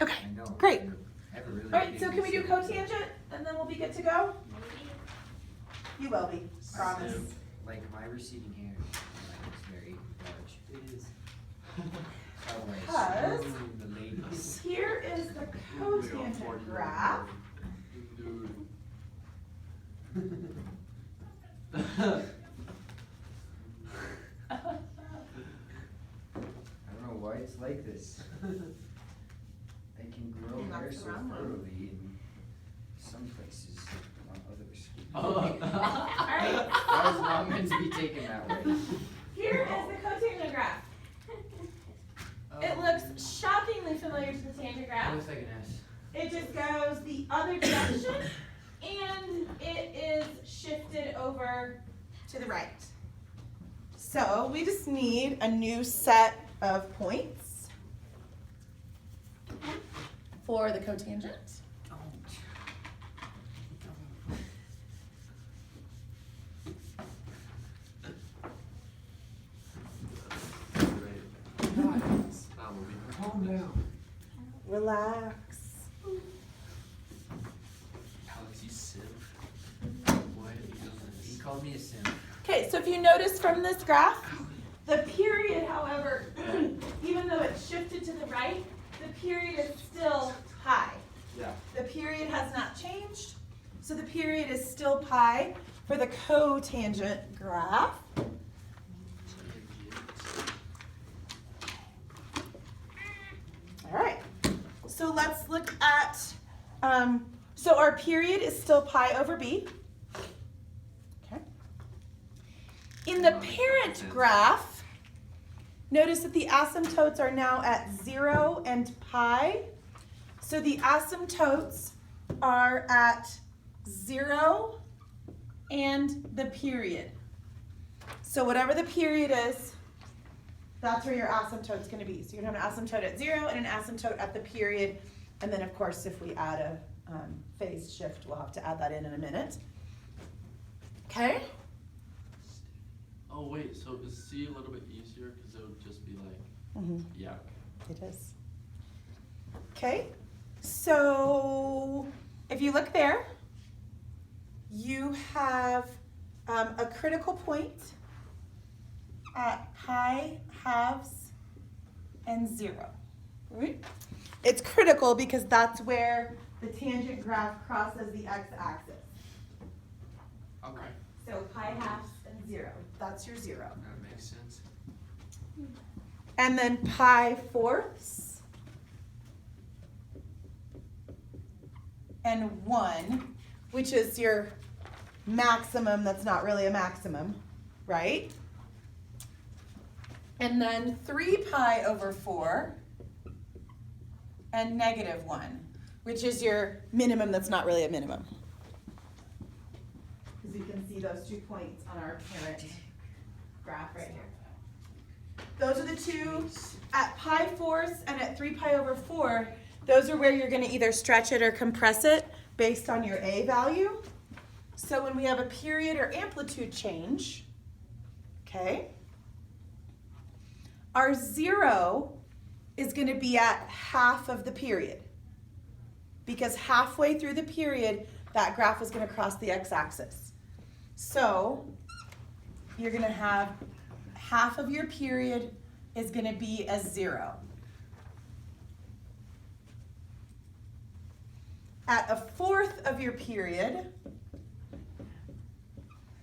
Okay, I know. great. I have a really All right, big so can we do mistake. cotangent and then we'll be good to go? You will be, promise. Like my receding hair, like it's very large. It is. Because The ladies. here is the cotangent graph. I don't know why it's like this. I can grow And hair that's so the wrong one. thoroughly in some places, not others. Alright, That was not meant to be taken that way. here is the cotangent graph. It looks shockingly familiar to the tangent graph. Looks like an S. It just goes the other direction and it is shifted over to the right. So we just need a new set of points for the cotangent. Calm down. Relax. Alex, you simp. Why have you done He this? called me a simp. Okay, so if you notice from this graph, the period, however, even though it's shifted to the right, the period is still pi. Yeah. The period has not changed, so the period is still pi for the cotangent graph. All right, so let's look at, so our period is still pi over b. Okay. In the parent graph, notice that the asymptotes are now at 0 and pi. So the asymptotes are at 0 and the period. So whatever the period is, that's where your asymptote's going to be. So you're going to have an asymptote at 0 and an asymptote at the period. And then, of course, if we add a phase shift, we'll have to add that in a minute. Okay? Oh wait, so is C a little bit easier? Because it would just be like, Mm-hmm. yeah. It is. Okay, so if you look there, you have a critical point at pi, halves, and 0. Right? It's critical because that's where the tangent graph crosses the x-axis. Okay. So pi, halves, and 0. That's your 0. That makes sense. And then pi fourths and 1, which is your maximum that's not really a maximum, right? And then 3 pi over 4 and negative 1, which is your minimum that's not really a minimum. Because we can see those 2 points on our parent graph right here. Those are the two at pi fourths and at 3 pi over 4. Those are where you're going to either stretch it or compress it based on your A value. So when we have a period or amplitude change, okay, our 0 is going to be at half of the period. Because halfway through the period, that graph is going to cross the x-axis. So you're going to have half of your period is going to be a 0. At a fourth of your period,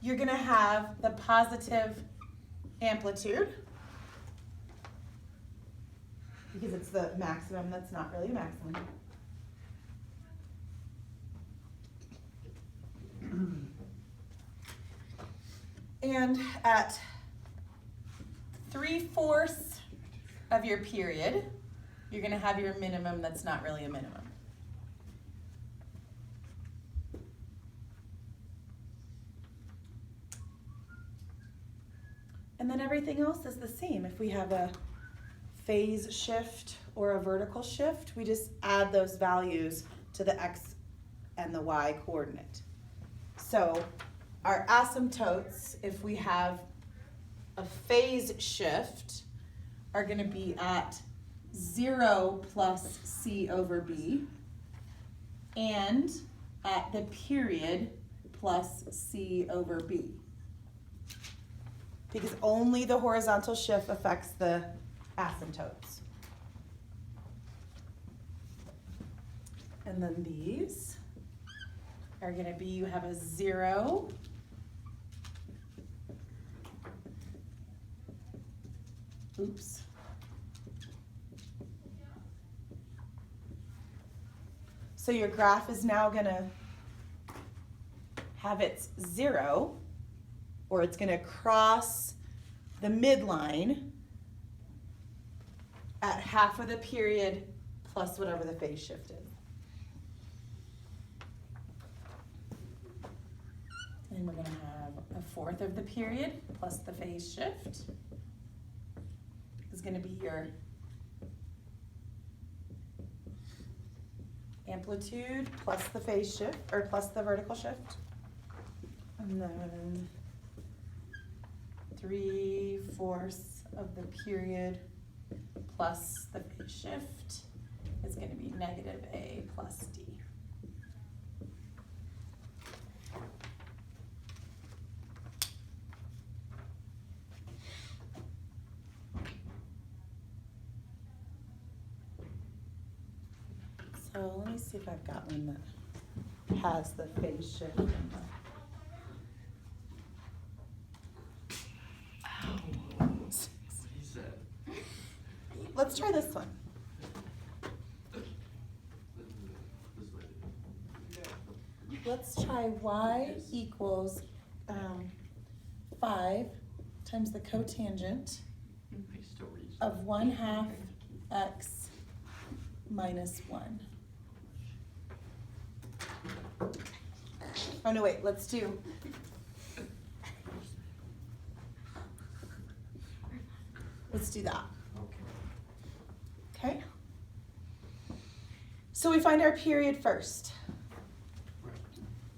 you're going to have the positive amplitude, because it's the maximum that's not really a maximum. And at 3/4 of your period, you're going to have your minimum that's not really a minimum. And then everything else is the same. If we have a phase shift or a vertical shift, we just add those values to the x and the y coordinate. So our asymptotes, if we have a phase shift, are going to be at 0 plus C over B, and at the period plus C over B. Because only the horizontal shift affects the asymptotes. And then these are going to be, you have a 0, oops. So your graph is now going to have its 0, or it's going to cross the midline at half of the period plus whatever the phase shift is. And we're going to have a fourth of the period plus the phase shift is going to be your amplitude plus the phase shift, or plus the vertical shift. And then 3/4 of the period plus the phase shift is going to be negative A plus D. So let me see if I've got one that has the phase shift in the. What is that? Let's try this one. Let's try y equals 5 times the cotangent of 1/2 x minus 1. Oh no, wait, let's do. Let's do that. Okay. Okay? So we find our period first.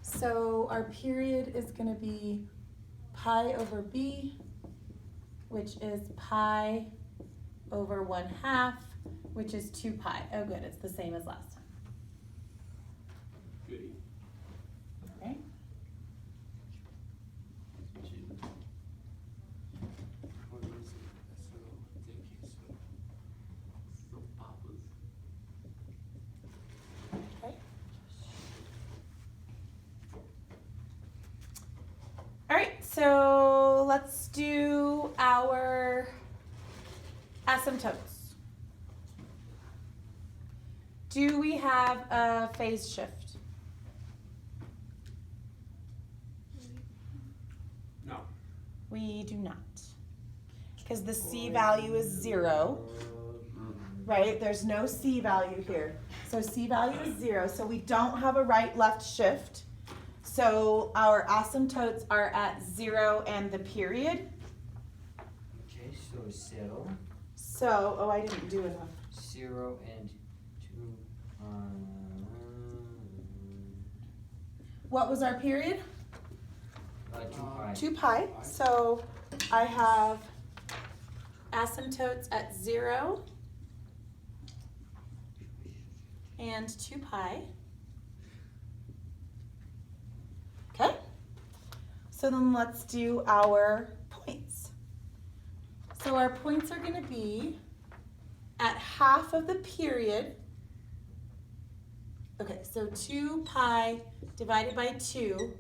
So our period is going to be pi over b, which is pi over 1/2, which is 2 pi. Oh good, it's the same as last time. Goody. Okay? What is it? So, thank you. So papas. Okay. All right, so let's do our asymptotes. Do we have a phase shift? No. We do not. Because the C value is 0, right? There's no C value here. So C value is 0, so we don't have a right-left shift. So our asymptotes are at 0 and the period. Okay, so 0, So, oh, I didn't do enough. 0 and 2. What was our period? 2 pi. 2 pi. So I have asymptotes at 0 and 2 pi. Okay. So then let's do our points. So our points are going to be at half of the period. Okay, so 2 pi divided by 2,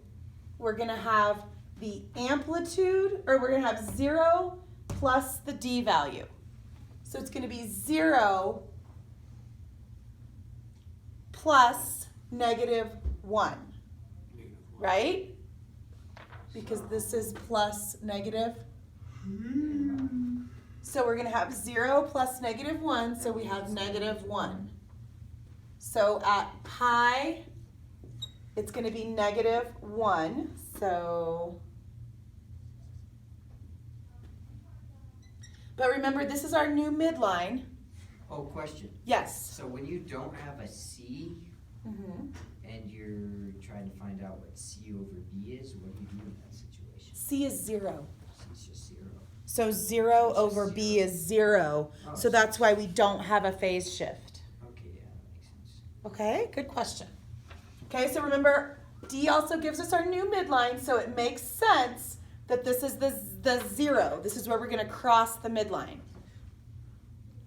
we're going to have the amplitude, or we're going to have 0 plus the D value. So it's going to be 0 plus negative 1, right? Because this is plus negative. So we're going to have 0 plus negative 1, so we have negative 1. So at pi, it's going to be negative 1. So, but remember, this is our new midline. Oh, question. Yes. So when you don't have a C Mm-hmm. and you're trying to find out what C over B is, what do you do in that situation? C is 0. C is just 0. So 0 over b is 0. So that's why we don't have a phase shift. Okay, yeah, that makes sense. Okay, good question. Okay, so remember, D also gives us our new midline, so it makes sense that this is the 0. This is where we're going to cross the midline.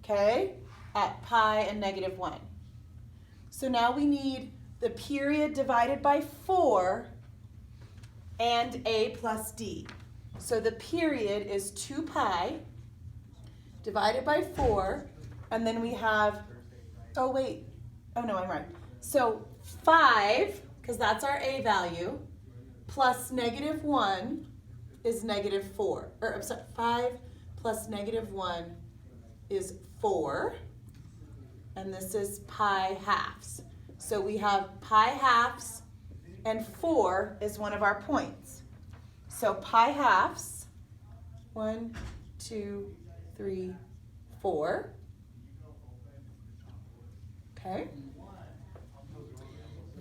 Okay, at pi and -1. So now we need the period divided by 4 and a plus d. So the period is 2 pi divided by 4, and then we have, oh wait, oh no, I'm right. So 5, because that's our a value, plus -1 is -4. Or I'm sorry, 5 plus -1 is 4, and this is pi halves. So we have pi halves, and 4 is one of our points. So pi halves, 1, 2, 3, 4. Okay.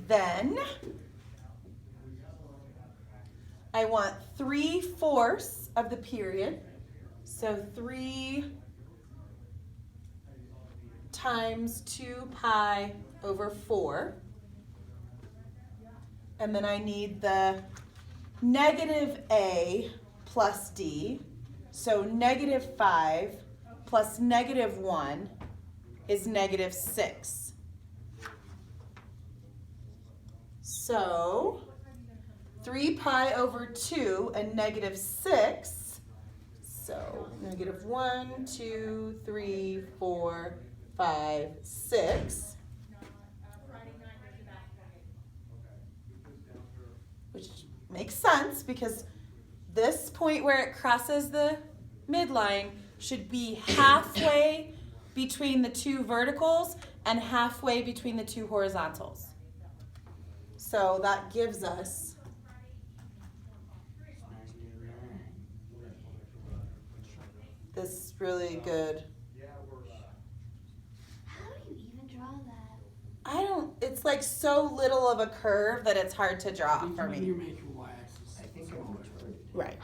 Then I want 3/4 of the period. So 3 times 2 pi over 4. And then I need the -a plus d. So -5 plus -1 is -6. So 3 pi over 2 and -6. So -1, 2, 3, 4, 5, 6. Which makes sense because this point where it crosses the midline should be halfway between the two verticals and halfway between the two horizontals. So that gives us this really good, How do you even draw that? I don't, it's like so little of a curve that it's hard to draw for me. You make your y-axis. I think I'm retarded. Right.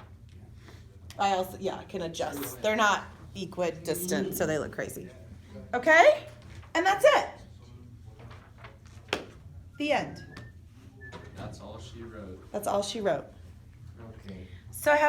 I also, yeah, can adjust. They're not equidistant, so they look crazy. Okay? And that's it. The end. That's all she wrote. That's all she wrote. Okay. So I have a